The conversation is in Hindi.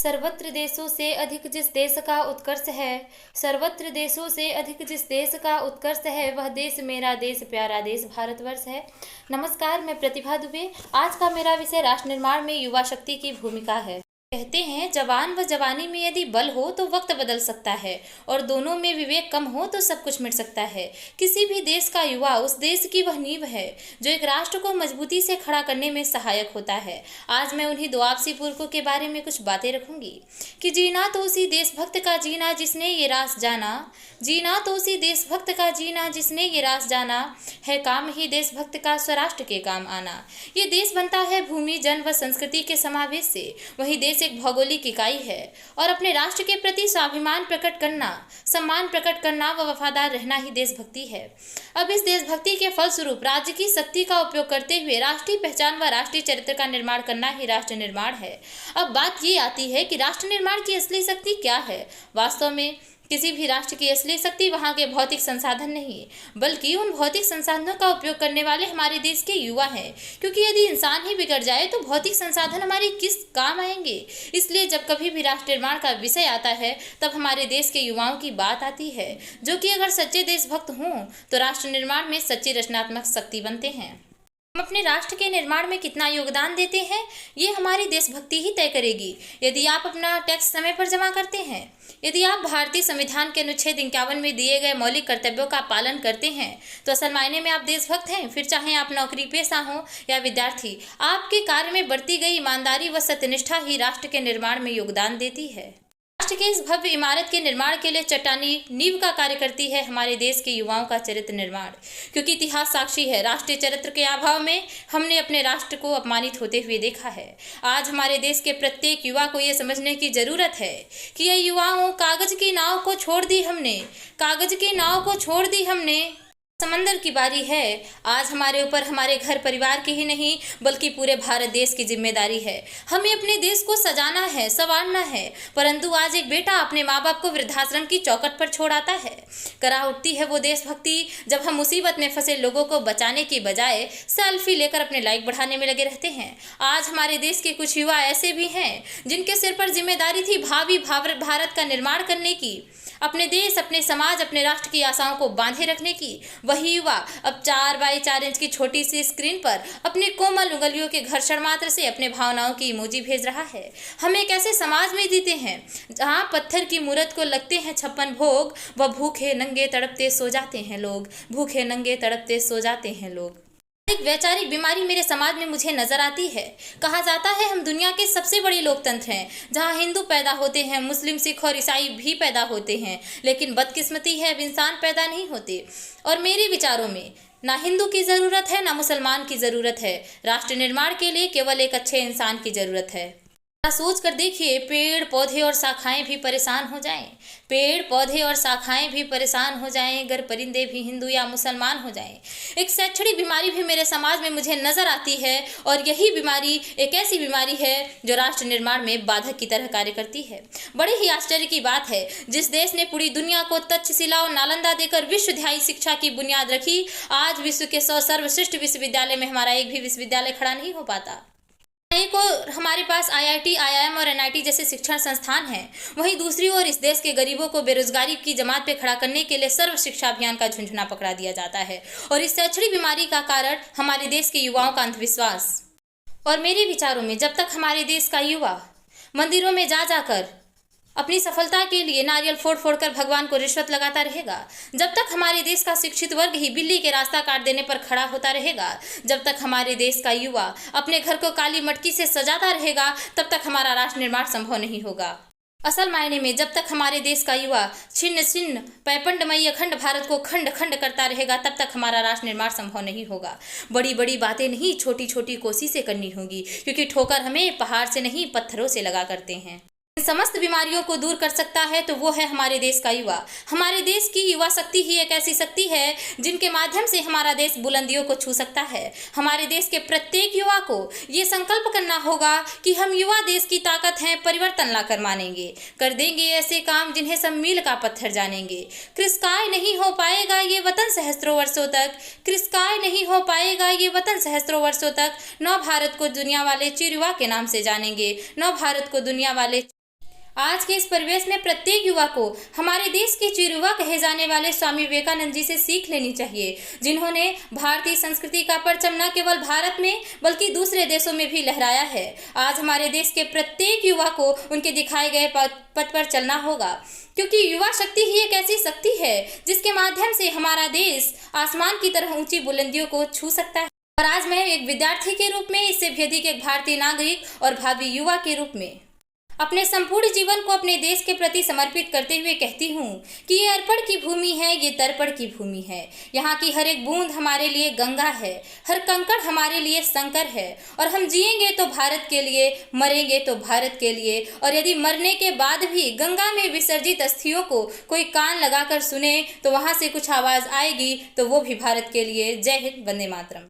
सर्वत्र देशों से अधिक जिस देश का उत्कर्ष है, सर्वत्र देशों से अधिक जिस देश का उत्कर्ष है, वह देश मेरा देश प्यारा देश भारतवर्ष है। नमस्कार, मैं प्रतिभा दुबे। आज का मेरा विषय राष्ट्र निर्माण में युवा शक्ति की भूमिका है। कहते हैं, जवान व जवानी में यदि बल हो तो वक्त बदल सकता है और दोनों में विवेक कम हो तो सब कुछ मिट सकता है। किसी भी देश का युवा उस देश की वह नींव है जो एक राष्ट्र को मजबूती से खड़ा करने में सहायक होता है। आज मैं उन्हीं दो आपसी पुरखों के बारे में कुछ बातें रखूंगी कि जीना तो उसी देशभक्त का जीना जिसने ये रास जाना, जीना तो उसी देशभक्त का जीना जिसने ये रास जाना, है काम ही देशभक्त का स्वराष्ट्र के काम आना। ये देश बनता है भूमि, जन व संस्कृति के समावेश से। वही देश एक भौगोलिक इकाई है और अपने राष्ट्र के प्रति स्वाभिमान प्रकट करना, सम्मान प्रकट करना व वफादार रहना ही देशभक्ति है। अब इस देशभक्ति के फलस्वरूप राज्य की शक्ति का उपयोग करते हुए राष्ट्रीय पहचान व राष्ट्रीय चरित्र का निर्माण करना ही राष्ट्र निर्माण है। अब बात ये आती है कि राष्ट्र निर्माण की असली शक्ति क्या है। वास्तव में किसी भी राष्ट्र की असली शक्ति वहाँ के भौतिक संसाधन नहीं, बल्कि उन भौतिक संसाधनों का उपयोग करने वाले हमारे देश के युवा हैं। क्योंकि यदि इंसान ही बिगड़ जाए तो भौतिक संसाधन हमारे किस काम आएंगे। इसलिए जब कभी भी राष्ट्र निर्माण का विषय आता है तब हमारे देश के युवाओं की बात आती है, जो कि अगर सच्चे देशभक्त हों तो राष्ट्र निर्माण में सच्ची रचनात्मक शक्ति बनते हैं। हम अपने राष्ट्र के निर्माण में कितना योगदान देते हैं, ये हमारी देशभक्ति ही तय करेगी। यदि आप अपना टैक्स समय पर जमा करते हैं, यदि आप भारतीय संविधान के अनुच्छेद 51 में दिए गए मौलिक कर्तव्यों का पालन करते हैं, तो असल मायने में आप देशभक्त हैं। फिर चाहे आप नौकरी पेशा हो या विद्यार्थी, आपके कार्य में बरती गई ईमानदारी व सत्यनिष्ठा ही राष्ट्र के निर्माण में योगदान देती है। राष्ट्र के इस भव्य इमारत के निर्माण के लिए चट्टानी नींव का कार्य करती है हमारे देश के युवाओं का चरित्र निर्माण। क्योंकि इतिहास साक्षी है, राष्ट्रीय चरित्र के अभाव में हमने अपने राष्ट्र को अपमानित होते हुए देखा है। आज हमारे देश के प्रत्येक युवा को यह समझने की जरूरत है कि ये युवाओं, कागज की नाव को छोड़ दी हमने, कागज की नाव को छोड़ दी हमने, समंदर की बारी है। आज हमारे ऊपर हमारे घर परिवार की ही नहीं बल्कि पूरे भारत देश की जिम्मेदारी है। हमें अपने देश को सजाना है, संवारना है। परंतु आज एक बेटा अपने माँ बाप को वृद्धाश्रम की चौखट पर छोड़ आता है। करा उठती है वो देशभक्ति जब हम मुसीबत में फंसे लोगों को बचाने की बजाय सेल्फी लेकर अपने लाइक बढ़ाने में लगे रहते हैं। आज हमारे देश के कुछ युवा ऐसे भी हैं जिनके सिर पर जिम्मेदारी थी भावी भारत का निर्माण करने की, अपने देश, अपने समाज, अपने राष्ट्र की आशाओं को बांधे रखने की। वही युवा अब 4 बाई 4 इंच की छोटी सी स्क्रीन पर अपने कोमल उंगलियों के घर्षण मात्र से अपने भावनाओं की इमोजी भेज रहा है। हम एक ऐसे समाज में जीते हैं जहां पत्थर की मूरत को लगते हैं 56 भोग व भूखे नंगे तड़पते सो जाते हैं लोग, भूखे नंगे तड़पते सो जाते हैं लोग। एक वैचारिक बीमारी मेरे समाज में मुझे नजर आती है। कहा जाता है हम दुनिया के सबसे बड़े लोकतंत्र हैं, जहां हिंदू पैदा होते हैं, मुस्लिम, सिख और ईसाई भी पैदा होते हैं, लेकिन बदकिस्मती है अब इंसान पैदा नहीं होते। और मेरे विचारों में ना हिंदू की ज़रूरत है ना मुसलमान की ज़रूरत है। राष्ट्र निर्माण के लिए केवल एक अच्छे इंसान की ज़रूरत है। सोच कर देखिए, पेड़ पौधे और शाखाएं भी परेशान हो जाएं, पेड़ पौधे और शाखाएं भी परेशान हो जाएं, अगर परिंदे भी हिंदू या मुसलमान हो जाएं। एक शैक्षणिक बीमारी भी मेरे समाज में मुझे नजर आती है और यही बीमारी एक ऐसी बीमारी है जो राष्ट्र निर्माण में बाधक की तरह कार्य करती है। बड़े ही आश्चर्य की बात है, जिस देश ने पूरी दुनिया को तक्षशिला और नालंदा देकर विश्वविद्यालय शिक्षा की बुनियाद रखी, आज विश्व के 100 सर्वश्रेष्ठ विश्वविद्यालय में हमारा एक भी विश्वविद्यालय खड़ा नहीं हो पाता। एक और हमारे पास IIT, IIM और NIT जैसे शिक्षण संस्थान हैं, वहीं दूसरी ओर इस देश के गरीबों को बेरोजगारी की जमात पे खड़ा करने के लिए सर्व शिक्षा अभियान का झुंझुना पकड़ा दिया जाता है। और इस शैक्षणिक बीमारी का कारण हमारे देश के युवाओं का अंधविश्वास। और मेरे विचारों में जब तक हमारे देश का युवा मंदिरों में जा जाकर अपनी सफलता के लिए नारियल फोड़ फोड़ कर भगवान को रिश्वत लगाता रहेगा, जब तक हमारे देश का शिक्षित वर्ग ही बिल्ली के रास्ता काट देने पर खड़ा होता रहेगा, जब तक हमारे देश का युवा अपने घर को काली मटकी से सजाता रहेगा, तब तक हमारा राष्ट्र निर्माण संभव नहीं होगा। असल मायने में जब तक हमारे देश का युवा छिन्न छिन्न पैपंडमयी अखंड भारत को खंड खंड करता रहेगा, तब तक हमारा राष्ट्र निर्माण संभव नहीं होगा। बड़ी बड़ी बातें नहीं, छोटी छोटी कोशिशें करनी होगी, क्योंकि ठोकर हमें पहाड़ से नहीं पत्थरों से लगा करते हैं। समस्त बीमारियों को दूर कर सकता है तो वो है हमारे देश का युवा। हमारे देश की युवा शक्ति ही एक ऐसी शक्ति है जिनके माध्यम से हमारा देश बुलंदियों को छू सकता है। हमारे देश के प्रत्येक युवा को ये संकल्प करना होगा कि हम युवा देश की ताकत हैं, परिवर्तन लाकर मानेंगे, कर देंगे ऐसे काम जिन्हें सब मील का पत्थर जानेंगे। कृषकाय नहीं हो पाएगा ये वतन सहस्त्रों वर्षों तक, कृषकाय नहीं हो पाएगा ये वतन सहस्त्रों वर्षों तक। नव भारत को दुनिया वाले चिर युवा के नाम से जानेंगे, नव भारत को दुनिया वाले आज के इस परिवेश में प्रत्येक युवा को हमारे देश के चिरयुवा कहे जाने वाले स्वामी विवेकानंद जी से सीख लेनी चाहिए, जिन्होंने भारतीय संस्कृति का परचम न केवल भारत में बल्कि दूसरे देशों में भी लहराया है। आज हमारे देश के प्रत्येक युवा को उनके दिखाए गए पथ पर चलना होगा, क्योंकि युवा शक्ति ही एक ऐसी शक्ति है जिसके माध्यम से हमारा देश आसमान की तरह ऊंची बुलंदियों को छू सकता है। और आज मैं एक विद्यार्थी के रूप में, इससे भी अधिक एक भारतीय नागरिक और भावी युवा के रूप में अपने संपूर्ण जीवन को अपने देश के प्रति समर्पित करते हुए कहती हूँ कि ये अर्पण की भूमि है, ये तर्पण की भूमि है। यहाँ की हर एक बूंद हमारे लिए गंगा है, हर कंकड़ हमारे लिए शंकर है। और हम जिएंगे तो भारत के लिए, मरेंगे तो भारत के लिए। और यदि मरने के बाद भी गंगा में विसर्जित अस्थियों को कोई कान लगाकर सुने तो वहाँ से कुछ आवाज़ आएगी, तो वो भी भारत के लिए। जय हिंद, वंदे मातरम।